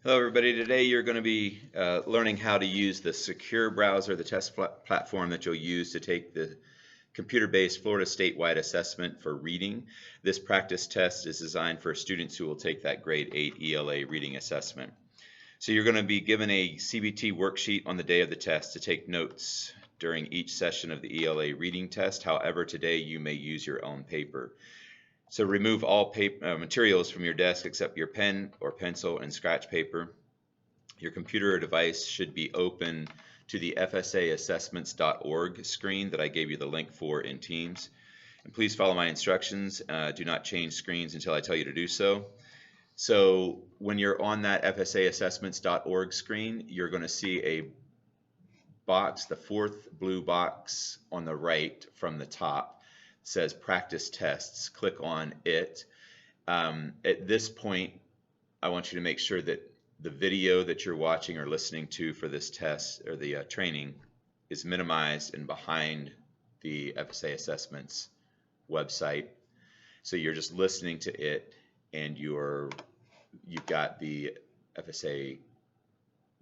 Hello everybody, today you're going to be learning how to use the secure browser, the test platform that you'll use to take the computer-based Florida statewide assessment for reading. This practice test is designed for students who will take that grade 8 ELA reading assessment. So you're going to be given a CBT worksheet on the day of the test to take notes during each session of the ELA reading test. However, today you may use your own paper. So remove all materials from your desk except your pen or pencil and scratch paper. Your computer or device should be open to the FSA screen that I gave you the link for in Teams. And please follow my instructions. Do not change screens until I tell you to do so. So when you're on that FSA screen, you're going to see a box, the fourth blue box on the right from the top. Says practice tests. Click on it. At this point, I want you to make sure that the video that you're watching or listening to for this test or the training is minimized and behind the FSA Assessments website. So you're just listening to it and you've got the FSA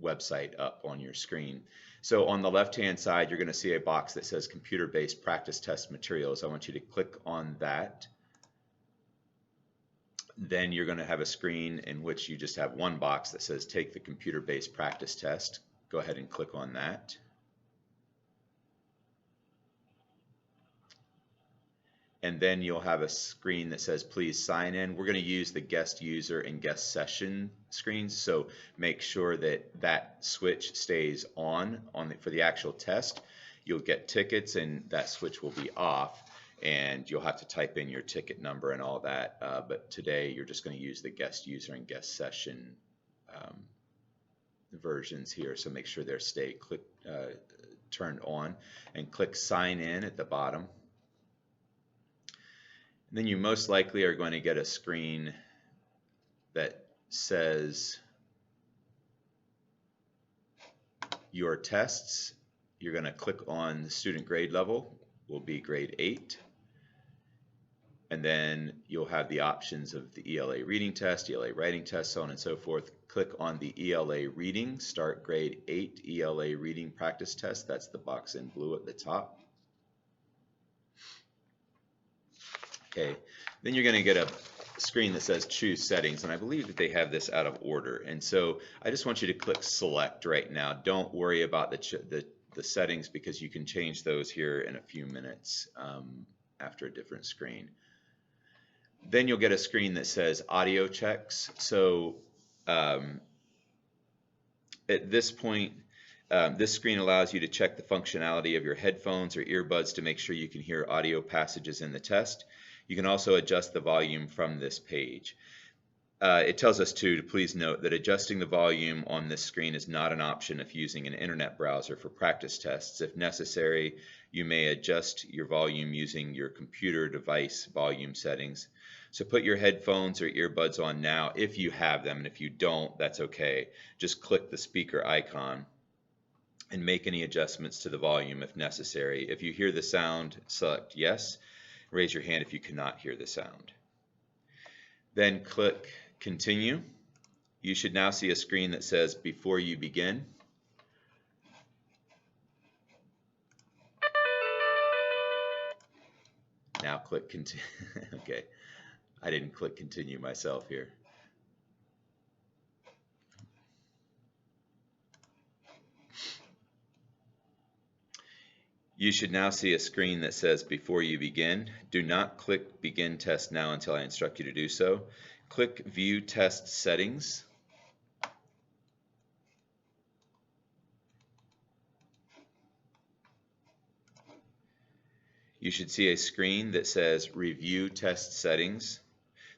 website up on your screen. So on the left-hand side, you're going to see a box that says computer-based practice test materials. I want you to click on that. Then you're going to have a screen in which you just have one box that says take the computer-based practice test. Go ahead and click on that. And then you'll have a screen that says please sign in. We're going to use the guest user and guest session screens, so make sure that that switch stays on for the actual test. You'll get tickets and that switch will be off, and you'll have to type in your ticket number and all that. But today you're just going to use the guest user and guest session versions here, so make sure they're turned on, and click sign in at the bottom. Then you most likely are going to get a screen that says your tests. You're going to click on the student grade level, will be grade 8. And then you'll have the options of the ELA reading test, ELA writing test, so on and so forth. Click on the ELA reading, start grade 8 ELA reading practice test. That's the box in blue at the top. Okay, then you're going to get a screen that says choose settings, and I believe that they have this out of order, and so I just want you to click select right now. Don't worry about the settings because you can change those here in a few minutes after a different screen. Then you'll get a screen that says audio checks. So at this point, this screen allows you to check the functionality of your headphones or earbuds to make sure you can hear audio passages in the test. You can also adjust the volume from this page. It tells us to please note that adjusting the volume on this screen is not an option if using an internet browser for practice tests. If necessary, you may adjust your volume using your computer device volume settings. So put your headphones or earbuds on now if you have them, and if you don't, that's okay. Just click the speaker icon and make any adjustments to the volume if necessary. If you hear the sound, select yes. Raise your hand if you cannot hear the sound. Then click continue. You should now see a screen that says before you begin. Now click continue. Okay, I didn't click continue myself here. You should now see a screen that says before you begin. Do not click begin test now until I instruct you to do so. Click view test settings. You should see a screen that says review test settings.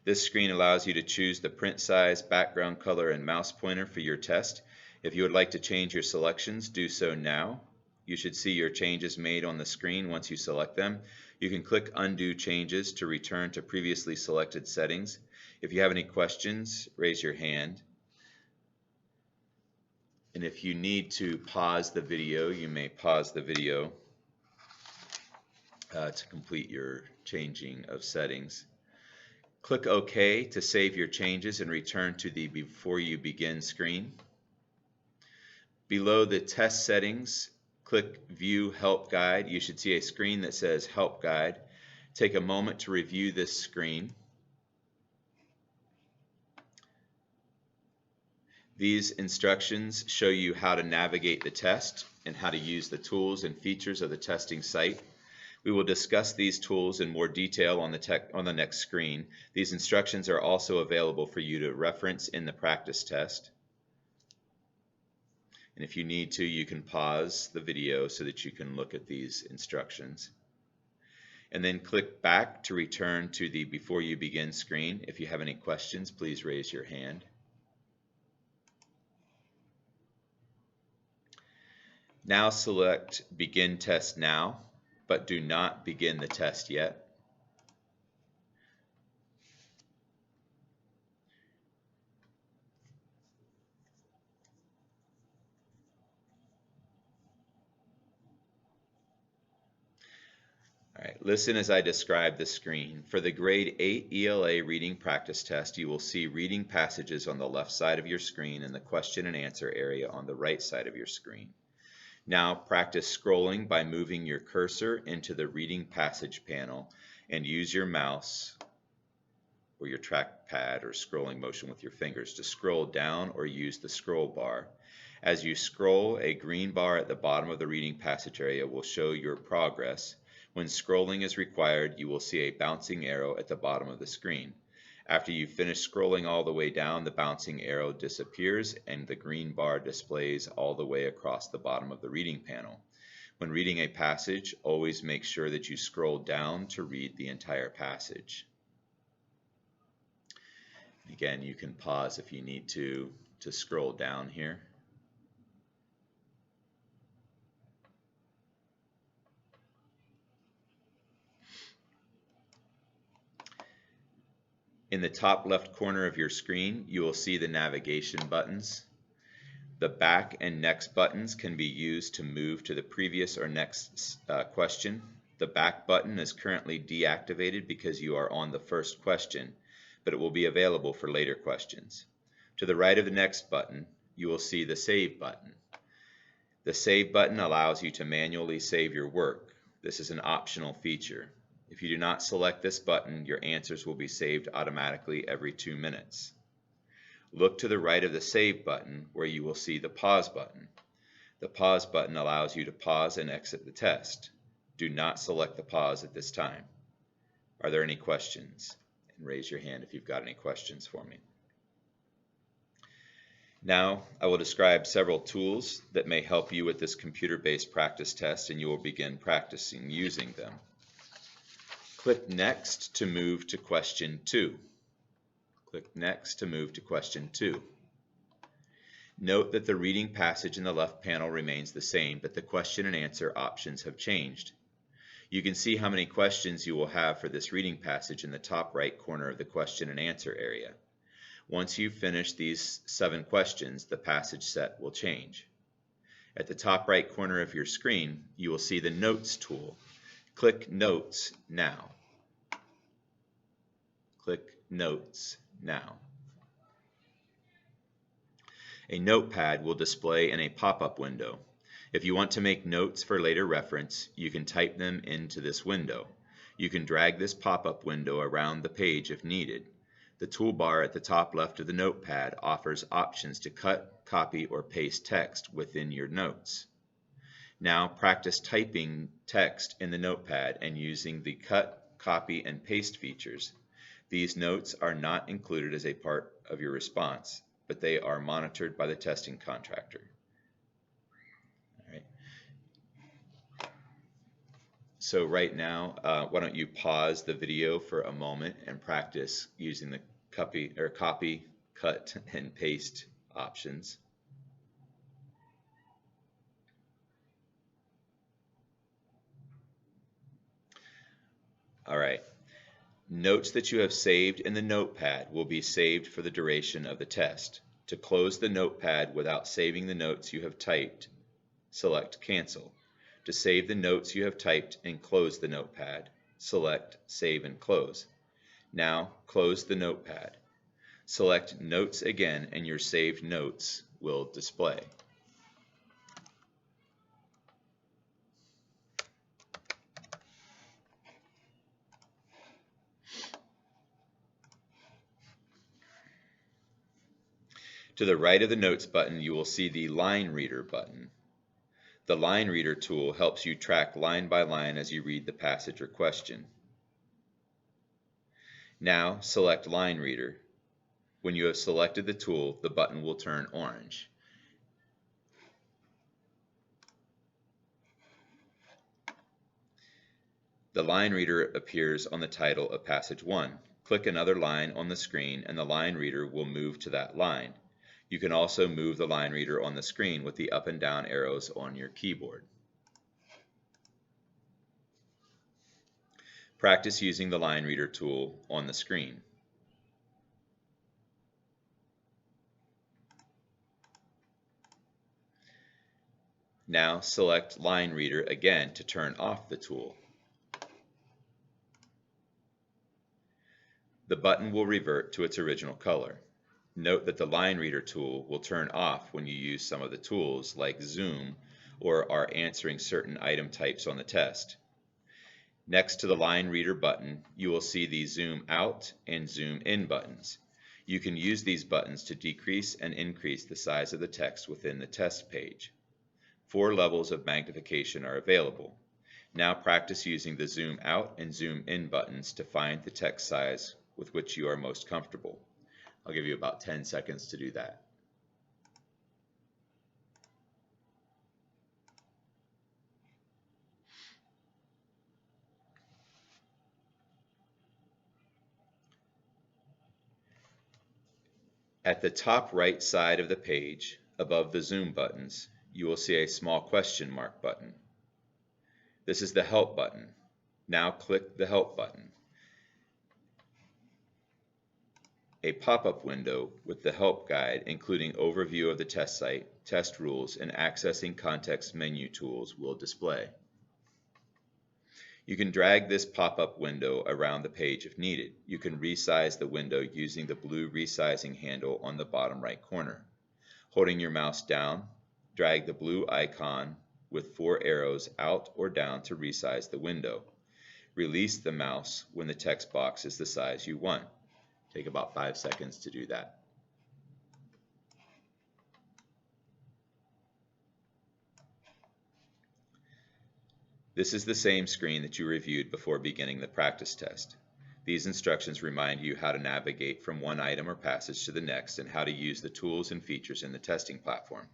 This screen allows you to choose the print size, background color, and mouse pointer for your test. If you would like to change your selections, do so now. You should see your changes made on the screen once you select them. You can click undo changes to return to previously selected settings. If you have any questions, raise your hand. And if you need to pause the video, you may pause the video to complete your changing of settings. Click OK to save your changes and return to the Before You Begin screen. Below the test settings, click View Help Guide. You should see a screen that says Help Guide. Take a moment to review this screen. These instructions show you how to navigate the test and how to use the tools and features of the testing site. We will discuss these tools in more detail on the next screen. These instructions are also available for you to reference in the practice test. And if you need to, you can pause the video so that you can look at these instructions. And then click back to return to the Before You Begin screen. If you have any questions, please raise your hand. Now select Begin Test Now, but do not begin the test yet. All right, listen as I describe the screen. For the Grade 8 ELA Reading Practice Test, you will see reading passages on the left side of your screen and the question and answer area on the right side of your screen. Now practice scrolling by moving your cursor into the Reading Passage panel and use your mouse or your trackpad or scrolling motion with your fingers to scroll down or use the scroll bar. As you scroll, a green bar at the bottom of the reading passage area will show your progress. When scrolling is required, you will see a bouncing arrow at the bottom of the screen. After you finish scrolling all the way down, the bouncing arrow disappears and the green bar displays all the way across the bottom of the reading panel. When reading a passage, always make sure that you scroll down to read the entire passage. Again, you can pause if you need to scroll down here. In the top left corner of your screen, you will see the navigation buttons. The back and next buttons can be used to move to the previous or next question. The back button is currently deactivated because you are on the first question, but it will be available for later questions. To the right of the next button, you will see the Save button. The Save button allows you to manually save your work. This is an optional feature. If you do not select this button, your answers will be saved automatically every 2 minutes. Look to the right of the Save button where you will see the Pause button. The Pause button allows you to pause and exit the test. Do not select the pause at this time. Are there any questions? And raise your hand if you've got any questions for me. Now, I will describe several tools that may help you with this computer-based practice test, and you will begin practicing using them. Click Next to move to question 2. Click Next to move to question 2. Note that the reading passage in the left panel remains the same, but the question and answer options have changed. You can see how many questions you will have for this reading passage in the top right corner of the question and answer area. Once you finish these 7 questions, the passage set will change. At the top right corner of your screen, you will see the Notes tool. Click Notes now. Click Notes now. A notepad will display in a pop-up window. If you want to make notes for later reference, you can type them into this window. You can drag this pop-up window around the page if needed. The toolbar at the top left of the notepad offers options to cut, copy, or paste text within your notes. Now practice typing text in the notepad and using the cut, copy, and paste features. These notes are not included as a part of your response, but they are monitored by the testing contractor. All right. So right now, why don't you pause the video for a moment and practice using the copy, cut, and paste options. All right. Notes that you have saved in the notepad will be saved for the duration of the test. To close the notepad without saving the notes you have typed, select Cancel. To save the notes you have typed and close the notepad, select Save and Close. Now close the notepad. Select Notes again and your saved notes will display. To the right of the Notes button, you will see the Line Reader button. The Line Reader tool helps you track line by line as you read the passage or question. Now select Line Reader. When you have selected the tool, the button will turn orange. The line reader appears on the title of Passage 1. Click another line on the screen and the line reader will move to that line. You can also move the line reader on the screen with the up and down arrows on your keyboard. Practice using the line reader tool on the screen. Now select Line Reader again to turn off the tool. The button will revert to its original color. Note that the Line Reader tool will turn off when you use some of the tools like Zoom or are answering certain item types on the test. Next to the Line Reader button, you will see the Zoom Out and Zoom In buttons. You can use these buttons to decrease and increase the size of the text within the test page. 4 levels of magnification are available. Now practice using the Zoom Out and Zoom In buttons to find the text size with which you are most comfortable. I'll give you about 10 seconds to do that. At the top right side of the page, above the Zoom buttons, you will see a small question mark button. This is the Help button. Now click the Help button. A pop-up window with the help guide, including overview of the test site, test rules, and accessing context menu tools will display. You can drag this pop-up window around the page if needed. You can resize the window using the blue resizing handle on the bottom right corner. Holding your mouse down, drag the blue icon with 4 arrows out or down to resize the window. Release the mouse when the text box is the size you want. Take about 5 seconds to do that. This is the same screen that you reviewed before beginning the practice test. These instructions remind you how to navigate from one item or passage to the next and how to use the tools and features in the testing platform.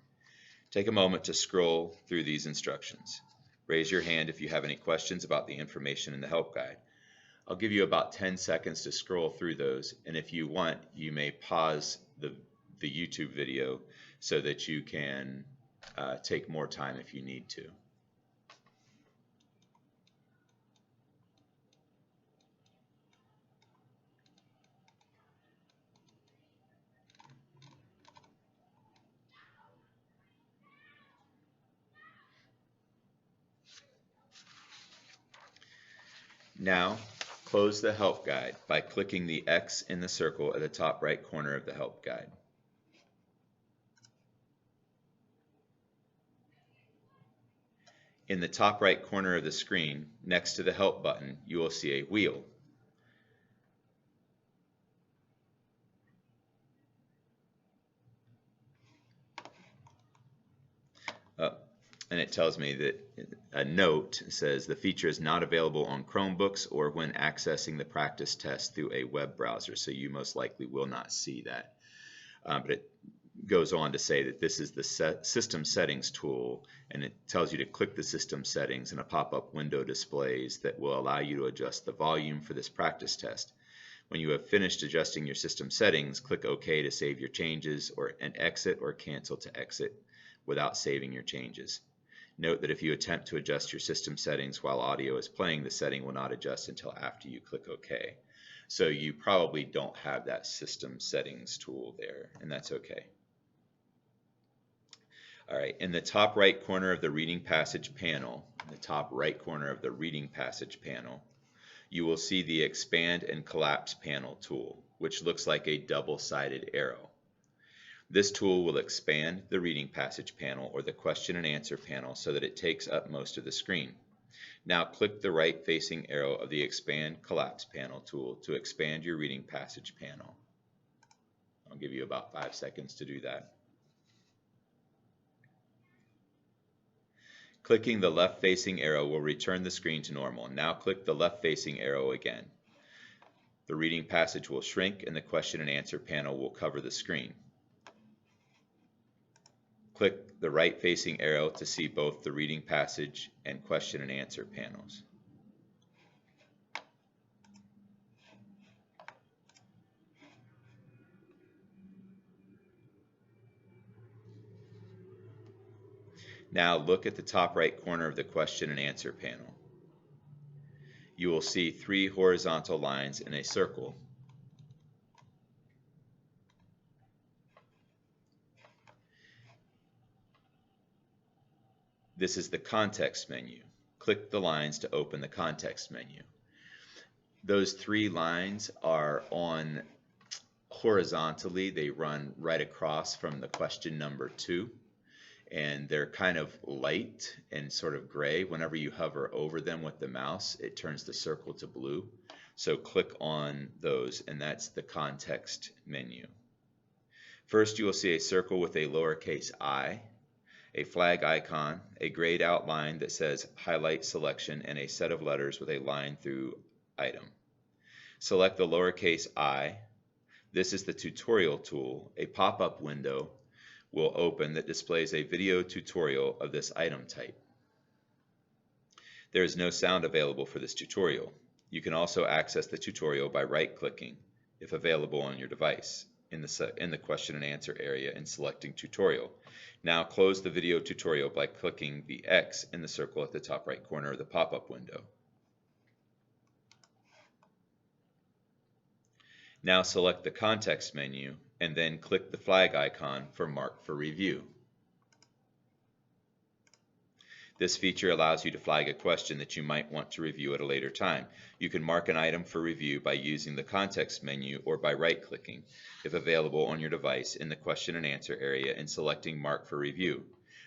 Take a moment to scroll through these instructions. Raise your hand if you have any questions about the information in the help guide. I'll give you about 10 seconds to scroll through those, and if you want, you may pause the YouTube video so that you can take more time if you need to. Now, close the help guide by clicking the X in the circle at the top right corner of the help guide. In the top right corner of the screen, next to the help button, you will see a wheel. And it tells me that a note says the feature is not available on Chromebooks or when accessing the practice test through a web browser, so you most likely will not see that. But it goes on to say that this is the system settings tool, and it tells you to click the system settings, and a pop-up window displays that will allow you to adjust the volume for this practice test. When you have finished adjusting your system settings, click OK to save your changes, and exit or cancel to exit without saving your changes. Note that if you attempt to adjust your system settings while audio is playing, the setting will not adjust until after you click OK. So you probably don't have that system settings tool there, and that's okay. All right, in the top right corner of the reading passage panel, you will see the Expand and Collapse Panel tool, which looks like a double-sided arrow. This tool will expand the reading passage panel or the question and answer panel so that it takes up most of the screen. Now click the right-facing arrow of the Expand Collapse Panel tool to expand your reading passage panel. I'll give you about 5 seconds to do that. Clicking the left-facing arrow will return the screen to normal. Now click the left-facing arrow again. The reading passage will shrink and the question and answer panel will cover the screen. Click the right-facing arrow to see both the reading passage and question and answer panels. Now look at the top right corner of the question and answer panel. You will see 3 horizontal lines in a circle. This is the context menu. Click the lines to open the context menu. Those 3 lines are on horizontally. They run right across from the question number 2. And they're kind of light and sort of gray. Whenever you hover over them with the mouse, it turns the circle to blue. So click on those, and that's the context menu. First, you will see a circle with a lowercase I, a flag icon, a grayed outline that says highlight selection, and a set of letters with a line through item. Select the lowercase I. This is the tutorial tool. A pop-up window will open that displays a video tutorial of this item type. There is no sound available for this tutorial. You can also access the tutorial by right-clicking, if available on your device, in the question and answer area and selecting tutorial. Now close the video tutorial by clicking the X in the circle at the top right corner of the pop-up window. Now select the context menu and then click the flag icon for Mark for Review. This feature allows you to flag a question that you might want to review at a later time. You can mark an item for review by using the context menu or by right-clicking, if available on your device, in the question and answer area and selecting Mark for Review.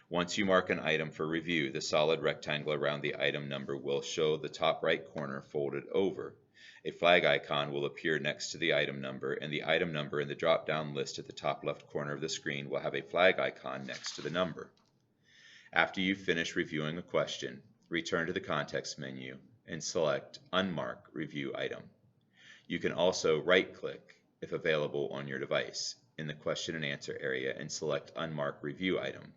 Once you mark an item for review, the solid rectangle around the item number will show the top right corner folded over. A flag icon will appear next to the item number, and the item number in the drop-down list at the top left corner of the screen will have a flag icon next to the number. After you finish reviewing a question, return to the context menu and select Unmark Review Item. You can also right-click, if available on your device, in the question and answer area and select Unmark Review Item.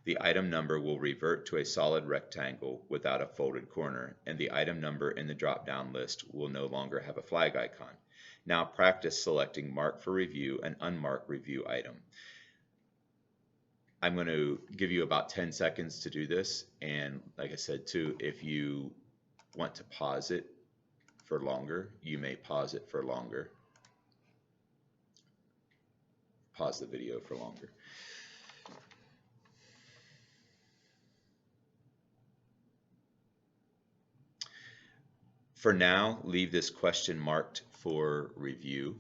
The item number will revert to a solid rectangle without a folded corner, and the item number in the drop-down list will no longer have a flag icon. Now practice selecting Mark for Review and Unmark Review Item. I'm going to give you about 10 seconds to do this, and like I said too, if you want to pause it for longer, you may pause it for longer. Pause the video for longer. For now, leave this question marked for review.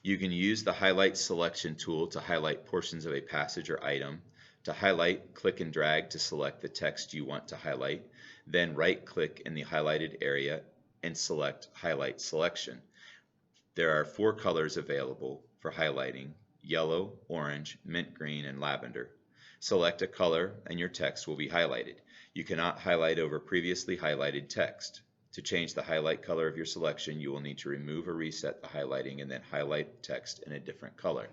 You can use the highlight selection tool to highlight portions of a passage or item. To highlight, click and drag to select the text you want to highlight. Then right-click in the highlighted area and select Highlight Selection. There are 4 colors available for highlighting: yellow, orange, mint green, and lavender. Select a color and your text will be highlighted. You cannot highlight over previously highlighted text. To change the highlight color of your selection, you will need to remove or reset the highlighting and then highlight text in a different color.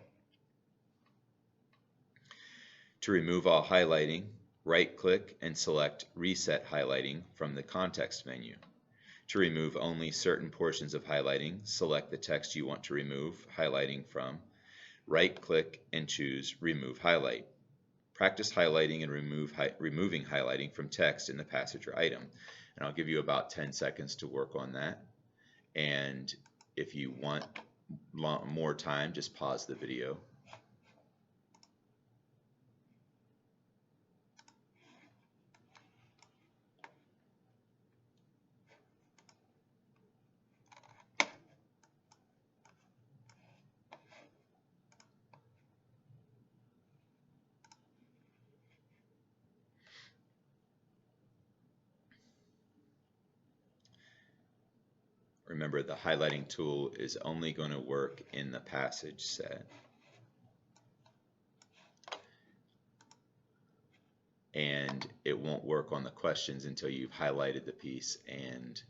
To remove all highlighting, right-click and select Reset Highlighting from the context menu. To remove only certain portions of highlighting, select the text you want to remove highlighting from. Right-click and choose Remove Highlight. Practice highlighting and removing highlighting from text in the passage or item. And I'll give you about 10 seconds to work on that. And if you want more time, just pause the video. Remember, the highlighting tool is only going to work in the passage set. And it won't work on the questions until you've highlighted the piece and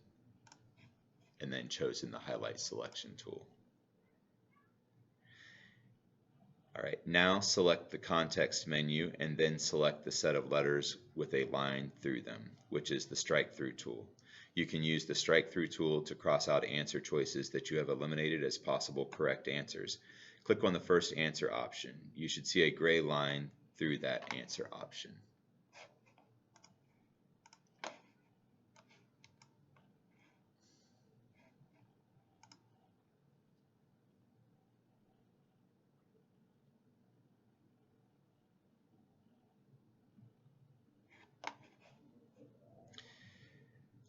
then chosen the highlight selection tool. All right, now select the context menu and then select the set of letters with a line through them, which is the strike through tool. You can use the strike through tool to cross out answer choices that you have eliminated as possible correct answers. Click on the first answer option. You should see a gray line through that answer option.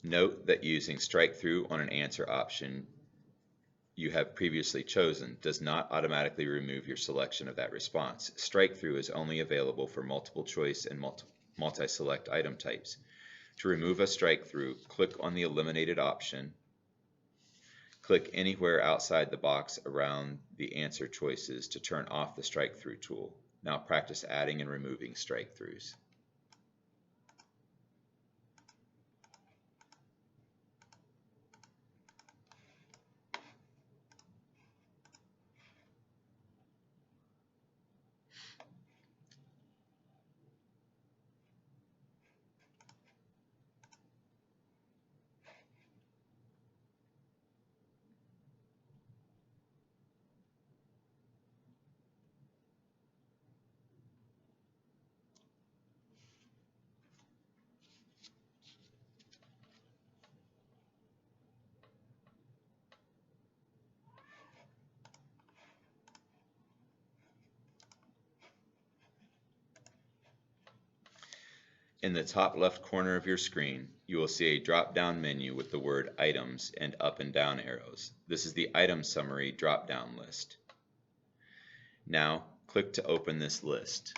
Note that using strike through on an answer option you have previously chosen does not automatically remove your selection of that response. Strike through is only available for multiple choice and multi-select item types. To remove a strike through, click on the eliminated option. Click anywhere outside the box around the answer choices to turn off the strike through tool. Now practice adding and removing strike throughs. In the top left corner of your screen, you will see a drop-down menu with the word Items and up and down arrows. This is the item summary drop-down list. Now, click to open this list.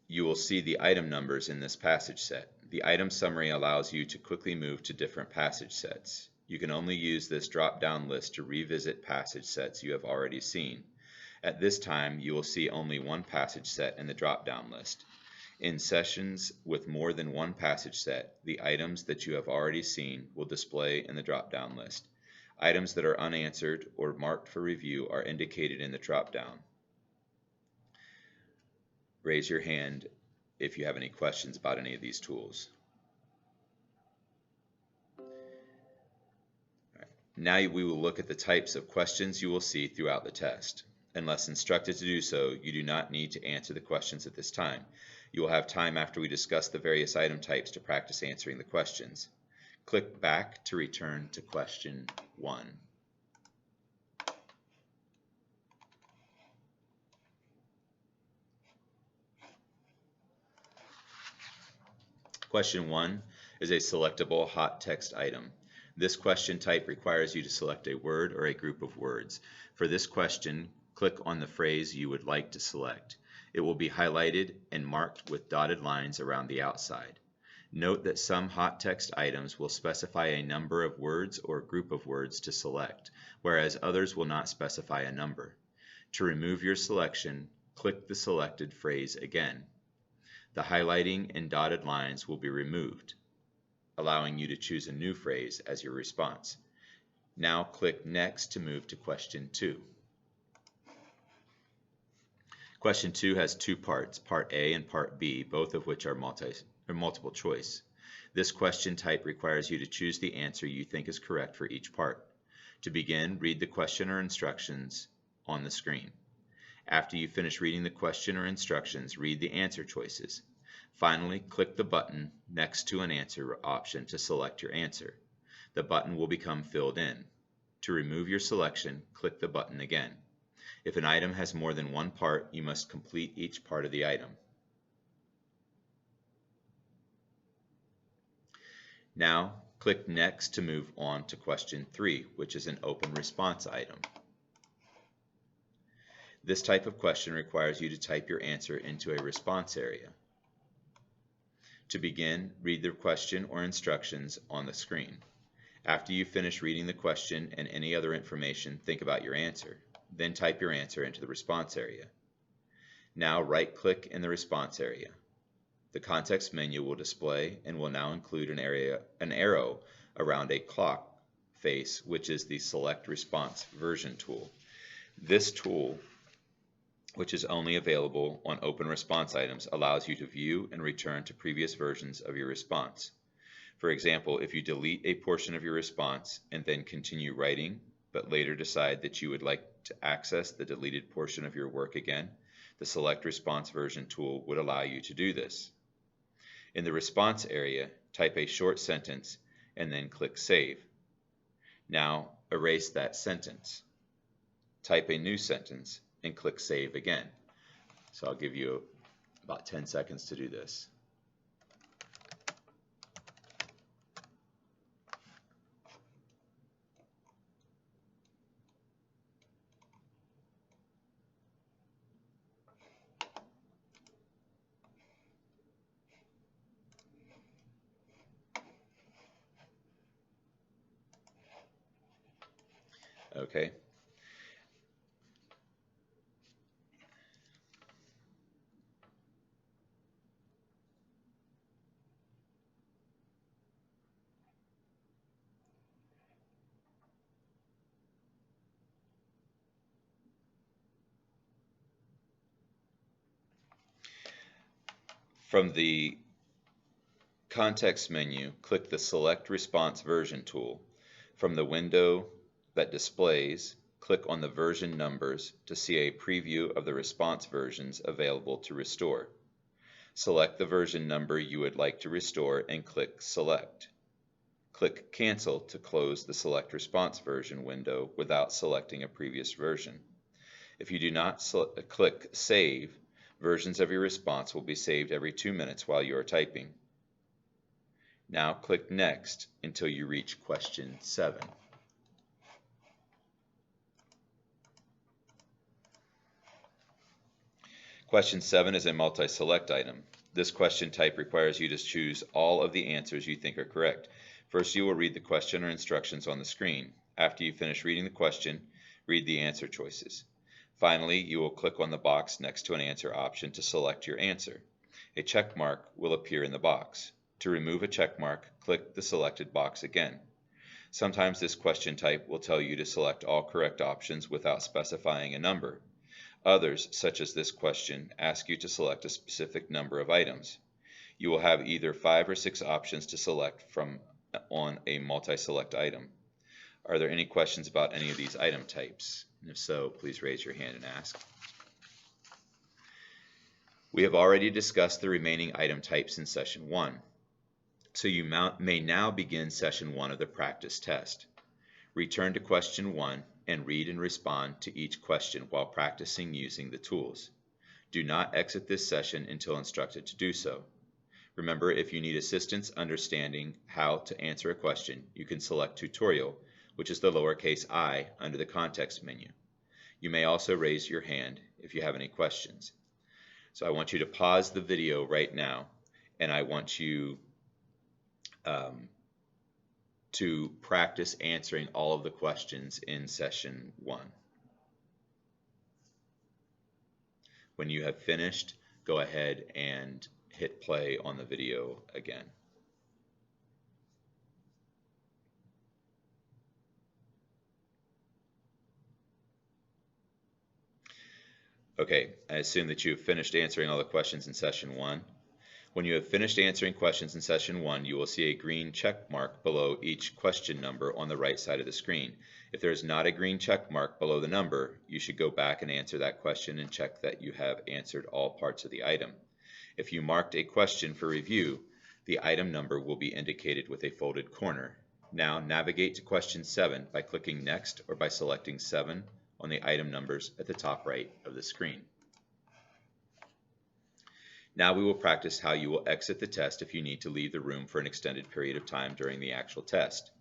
You will see the item numbers in this passage set. The item summary allows you to quickly move to different passage sets. You can only use this drop-down list to revisit passage sets you have already seen. At this time, you will see only one passage set in the drop-down list. In sessions with more than one passage set, the items that you have already seen will display in the drop-down list. Items that are unanswered or marked for review are indicated in the drop-down. Raise your hand if you have any questions about any of these tools. Right. Now we will look at the types of questions you will see throughout the test. Unless instructed to do so, you do not need to answer the questions at this time. You will have time after we discuss the various item types to practice answering the questions. Click back to return to question 1. Question 1 is a selectable hot text item. This question type requires you to select a word or a group of words. For this question, click on the phrase you would like to select. It will be highlighted and marked with dotted lines around the outside. Note that some hot text items will specify a number of words or group of words to select, whereas others will not specify a number. To remove your selection, click the selected phrase again. The highlighting and dotted lines will be removed, allowing you to choose a new phrase as your response. Now click Next to move to question 2. Question 2 has two parts, Part A and Part B, both of which are multiple choice. This question type requires you to choose the answer you think is correct for each part. To begin, read the question or instructions on the screen. After you finish reading the question or instructions, read the answer choices. Finally, click the button next to an answer option to select your answer. The button will become filled in. To remove your selection, click the button again. If an item has more than one part, you must complete each part of the item. Now, click Next to move on to question 3, which is an open response item. This type of question requires you to type your answer into a response area. To begin, read the question or instructions on the screen. After you finish reading the question and any other information, think about your answer. Then type your answer into the response area. Now right-click in the response area. The context menu will display and will now include an arrow around a clock face, which is the Select Response Version tool. This tool, which is only available on open response items, allows you to view and return to previous versions of your response. For example, if you delete a portion of your response and then continue writing, but later decide that you would like to access the deleted portion of your work again, the Select Response Version tool would allow you to do this. In the response area, type a short sentence and then click Save. Now erase that sentence. Type a new sentence and click Save again. So I'll give you about 10 seconds to do this. Okay. From the context menu, click the Select Response Version tool. From the window that displays, click on the version numbers to see a preview of the response versions available to restore. Select the version number you would like to restore and click Select. Click Cancel to close the Select Response Version window without selecting a previous version. If you do not click Save, versions of your response will be saved every 2 minutes while you are typing. Now click Next until you reach question 7. Question 7 is a multi-select item. This question type requires you to choose all of the answers you think are correct. First, you will read the question or instructions on the screen. After you finish reading the question, read the answer choices. Finally, you will click on the box next to an answer option to select your answer. A check mark will appear in the box. To remove a check mark, click the selected box again. Sometimes this question type will tell you to select all correct options without specifying a number. Others, such as this question, ask you to select a specific number of items. You will have either 5 or 6 options to select from on a multi-select item. Are there any questions about any of these item types? And if so, please raise your hand and ask. We have already discussed the remaining item types in session 1. So you may now begin session 1 of the practice test. Return to question 1 and read and respond to each question while practicing using the tools. Do not exit this session until instructed to do so. Remember, if you need assistance understanding how to answer a question, you can select Tutorial, which is the lowercase I under the context menu. You may also raise your hand if you have any questions. So I want you to pause the video right now, and I want you to practice answering all of the questions in session 1. When you have finished, go ahead and hit play on the video again. Okay, I assume that you have finished answering all the questions in session 1. When you have finished answering questions in session 1, you will see a green check mark below each question number on the right side of the screen. If there is not a green check mark below the number, you should go back and answer that question and check that you have answered all parts of the item. If you marked a question for review, the item number will be indicated with a folded corner. Now navigate to question 7 by clicking Next or by selecting 7 on the item numbers at the top right of the screen. Now we will practice how you will exit the test if you need to leave the room for an extended period of time during the actual test.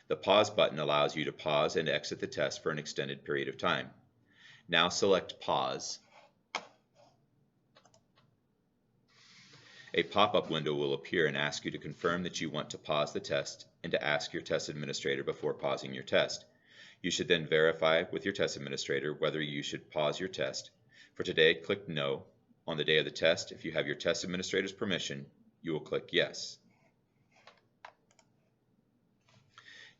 The pause button allows you to pause and exit the test for an extended period of time. Now select Pause. A pop-up window will appear and ask you to confirm that you want to pause the test and to ask your test administrator before pausing your test. You should then verify with your test administrator whether you should pause your test. For today, click No. On the day of the test, if you have your test administrator's permission, you will click Yes.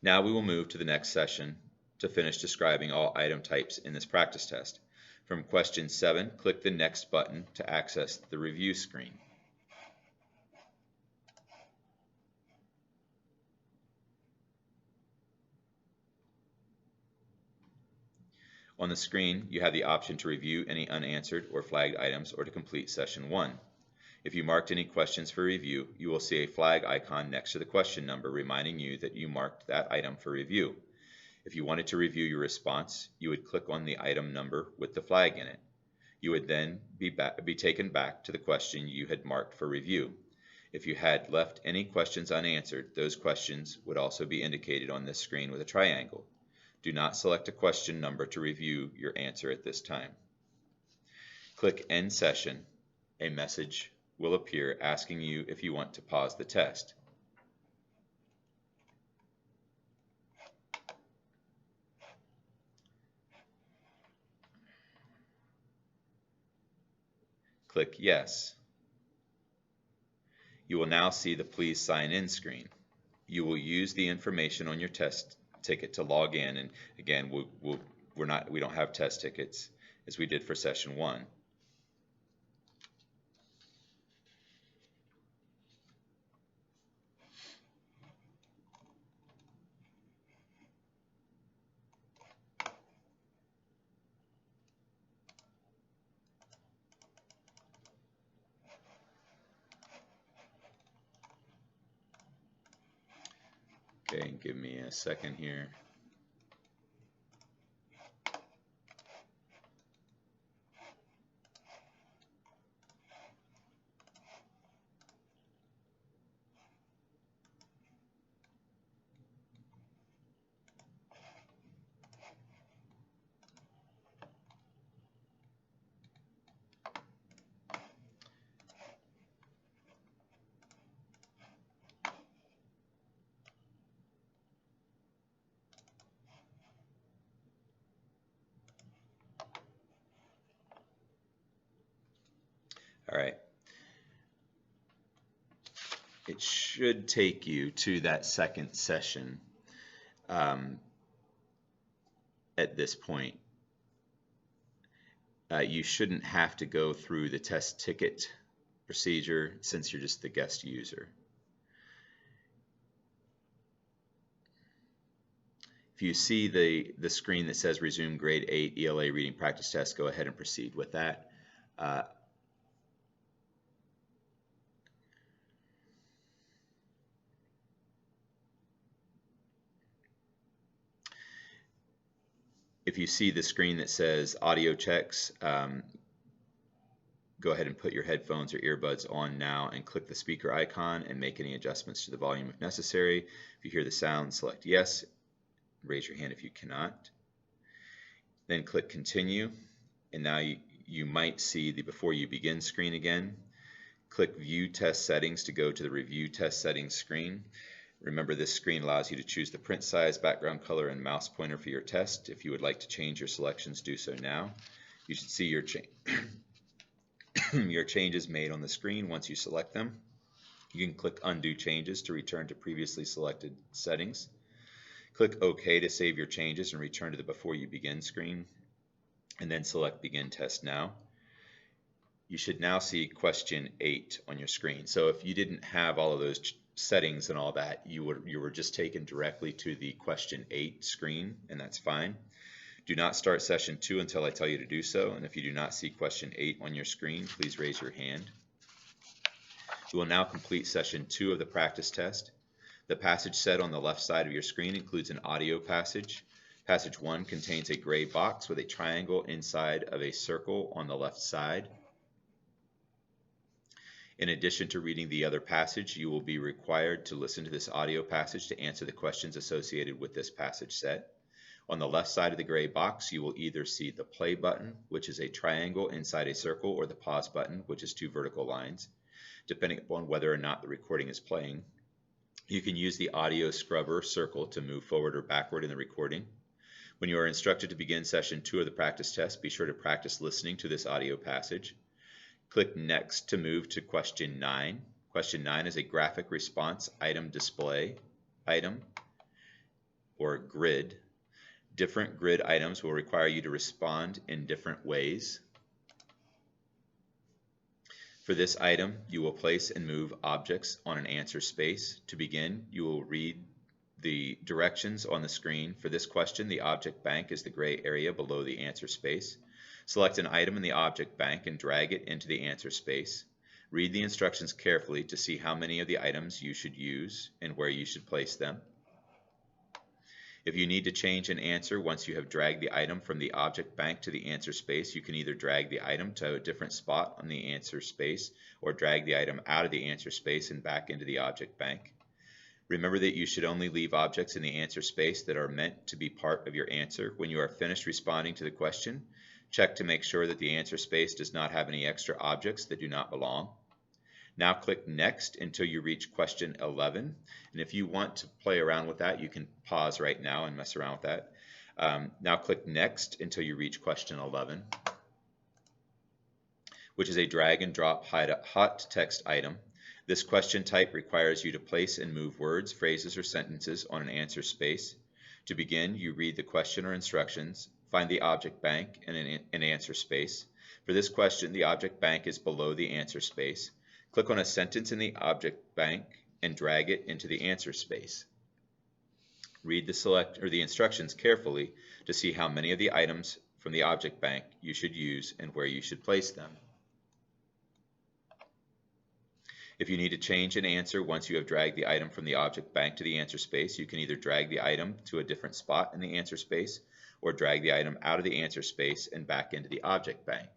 Now we will move to the next session to finish describing all item types in this practice test. From question 7, click the Next button to access the review screen. On the screen, you have the option to review any unanswered or flagged items or to complete session 1. If you marked any questions for review, you will see a flag icon next to the question number reminding you that you marked that item for review. If you wanted to review your response, you would click on the item number with the flag in it. You would then be taken back to the question you had marked for review. If you had left any questions unanswered, those questions would also be indicated on this screen with a triangle. Do not select a question number to review your answer at this time. Click End Session. A message will appear asking you if you want to pause the test. Click Yes. You will now see the Please Sign In screen. You will use the information on your test ticket to log in, and again, we don't have test tickets as we did for session 1. Okay, give me a second here. All right. It should take you to that second session at this point. You shouldn't have to go through the test ticket procedure since you're just the guest user. If you see the screen that says Resume Grade 8 ELA Reading Practice Test, go ahead and proceed with that. If you see the screen that says Audio Checks, go ahead and put your headphones or earbuds on now and click the speaker icon and make any adjustments to the volume if necessary. If you hear the sound, select Yes. Raise your hand if you cannot. Then click Continue, and now you might see the Before You Begin screen again. Click View Test Settings to go to the Review Test Settings screen. Remember, this screen allows you to choose the print size, background color, and mouse pointer for your test. If you would like to change your selections, do so now. You should see your your changes made on the screen once you select them. You can click Undo Changes to return to previously selected settings. Click OK to save your changes and return to the Before You Begin screen, and then select Begin Test Now. You should now see question 8 on your screen. So if you didn't have all of those settings and all that, you were just taken directly to the question 8 screen, and that's fine. Do not start session 2 until I tell you to do so, and if you do not see question 8 on your screen, please raise your hand. We will now complete session 2 of the practice test. The passage set on the left side of your screen includes an audio passage. Passage 1 contains a gray box with a triangle inside of a circle on the left side. In addition to reading the other passage, you will be required to listen to this audio passage to answer the questions associated with this passage set. On the left side of the gray box, you will either see the play button, which is a triangle inside a circle, or the pause button, which is two vertical lines, depending upon whether or not the recording is playing. You can use the audio scrubber circle to move forward or backward in the recording. When you are instructed to begin session 2 of the practice test, be sure to practice listening to this audio passage. Click Next to move to question 9. Question 9 is a graphic response item display item or grid. Different grid items will require you to respond in different ways. For this item, you will place and move objects on an answer space. To begin, you will read the directions on the screen. For this question, the object bank is the gray area below the answer space. Select an item in the object bank and drag it into the answer space. Read the instructions carefully to see how many of the items you should use and where you should place them. If you need to change an answer once you have dragged the item from the object bank to the answer space, you can either drag the item to a different spot on the answer space or drag the item out of the answer space and back into the object bank. Remember that you should only leave objects in the answer space that are meant to be part of your answer. When you are finished responding to the question, check to make sure that the answer space does not have any extra objects that do not belong. Now click Next until you reach question 11. And if you want to play around with that, you can pause right now and mess around with that. Now click Next until you reach question 11, which is a drag and drop hot text item. This question type requires you to place and move words, phrases, or sentences on an answer space. To begin, you read the question or instructions, find the object bank and an answer space. For this question, the object bank is below the answer space. Click on a sentence in the object bank and drag it into the answer space. Read the instructions carefully to see how many of the items from the object bank you should use and where you should place them. If you need to change an answer once you have dragged the item from the object bank to the answer space, you can either drag the item to a different spot in the answer space or drag the item out of the answer space and back into the object bank.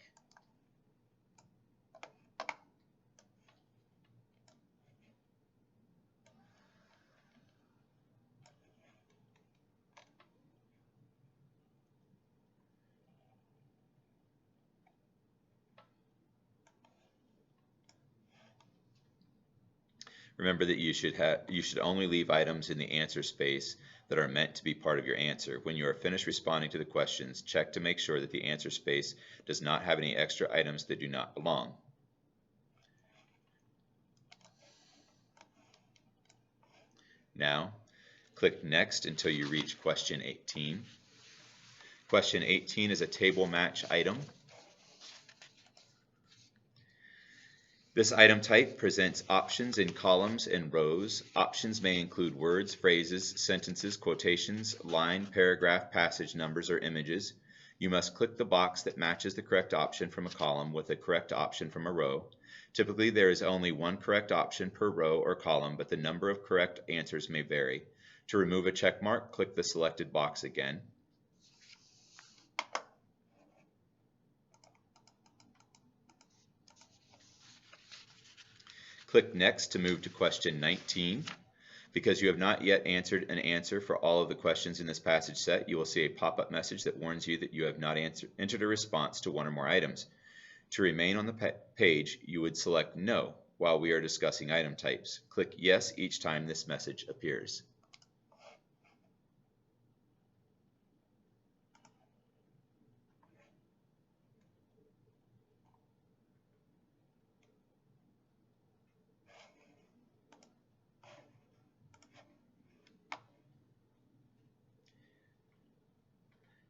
Remember that you should only leave items in the answer space that are meant to be part of your answer. When you are finished responding to the questions, check to make sure that the answer space does not have any extra items that do not belong. Now, click Next until you reach question 18. Question 18 is a table match item. This item type presents options in columns and rows. Options may include words, phrases, sentences, quotations, line, paragraph, passage numbers, or images. You must click the box that matches the correct option from a column with a correct option from a row. Typically, there is only one correct option per row or column, but the number of correct answers may vary. To remove a check mark, click the selected box again. Click Next to move to question 19. Because you have not yet answered an answer for all of the questions in this passage set, you will see a pop-up message that warns you that you have not entered a response to one or more items. To remain on the page, you would select No while we are discussing item types. Click Yes each time this message appears.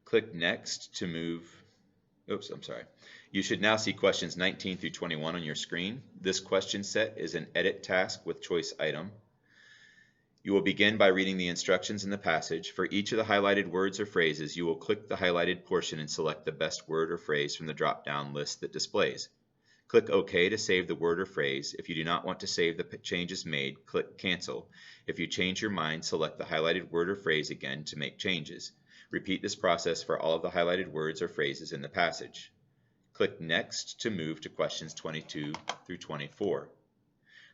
Click Next to move. Oops, I'm sorry. You should now see questions 19 through 21 on your screen. This question set is an edit task with choice item. You will begin by reading the instructions in the passage. For each of the highlighted words or phrases, you will click the highlighted portion and select the best word or phrase from the drop-down list that displays. Click OK to save the word or phrase. If you do not want to save the changes made, click Cancel. If you change your mind, select the highlighted word or phrase again to make changes. Repeat this process for all of the highlighted words or phrases in the passage. Click Next to move to questions 22 through 24.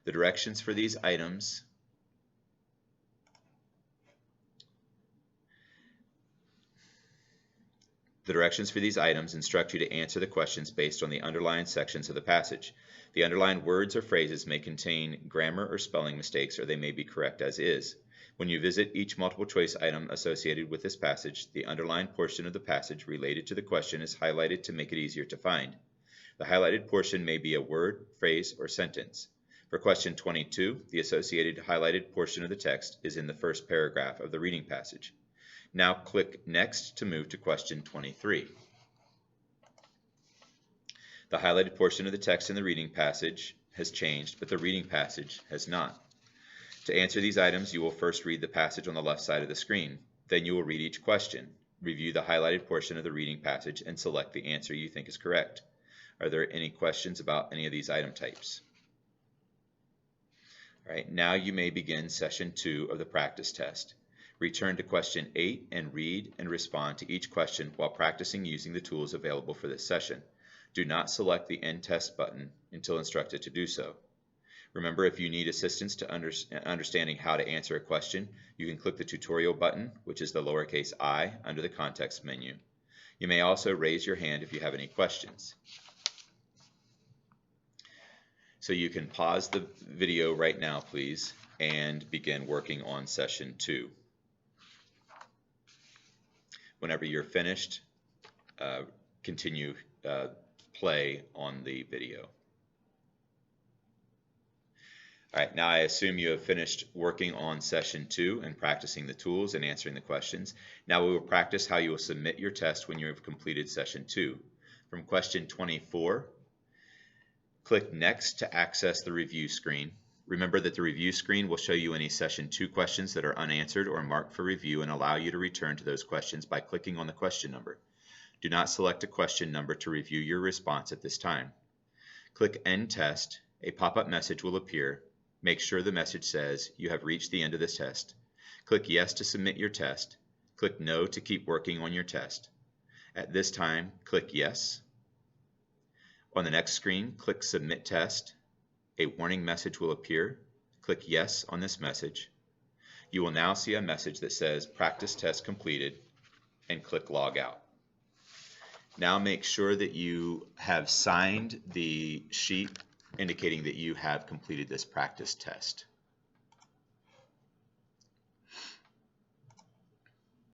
The directions for these items The directions for these items instruct you to answer the questions based on the underlined sections of the passage. The underlined words or phrases may contain grammar or spelling mistakes, or they may be correct as is. When you visit each multiple choice item associated with this passage, the underlined portion of the passage related to the question is highlighted to make it easier to find. The highlighted portion may be a word, phrase, or sentence. For question 22, the associated highlighted portion of the text is in the first paragraph of the reading passage. Now click Next to move to question 23. The highlighted portion of the text in the reading passage has changed, but the reading passage has not. To answer these items, you will first read the passage on the left side of the screen. Then you will read each question, review the highlighted portion of the reading passage, and select the answer you think is correct. Are there any questions about any of these item types? All right, now you may begin session 2 of the practice test. Return to question 8 and read and respond to each question while practicing using the tools available for this session. Do not select the End Test button until instructed to do so. Remember, if you need assistance to understanding how to answer a question, you can click the Tutorial button, which is the lowercase I under the Context menu. You may also raise your hand if you have any questions. So you can pause the video right now, please, and begin working on session 2. Whenever you're finished, continue play on the video. All right, now I assume you have finished working on session 2 and practicing the tools and answering the questions. Now we will practice how you will submit your test when you have completed session 2. From question 24, click Next to access the review screen. Remember that the review screen will show you any session 2 questions that are unanswered or marked for review and allow you to return to those questions by clicking on the question number. Do not select a question number to review your response at this time. Click End Test. A pop-up message will appear. Make sure the message says you have reached the end of this test. Click Yes to submit your test. Click No to keep working on your test. At this time, click Yes. On the next screen, click Submit Test. A warning message will appear. Click Yes on this message. You will now see a message that says Practice Test Completed and click Log Out. Now make sure that you have signed the sheet indicating that you have completed this practice test.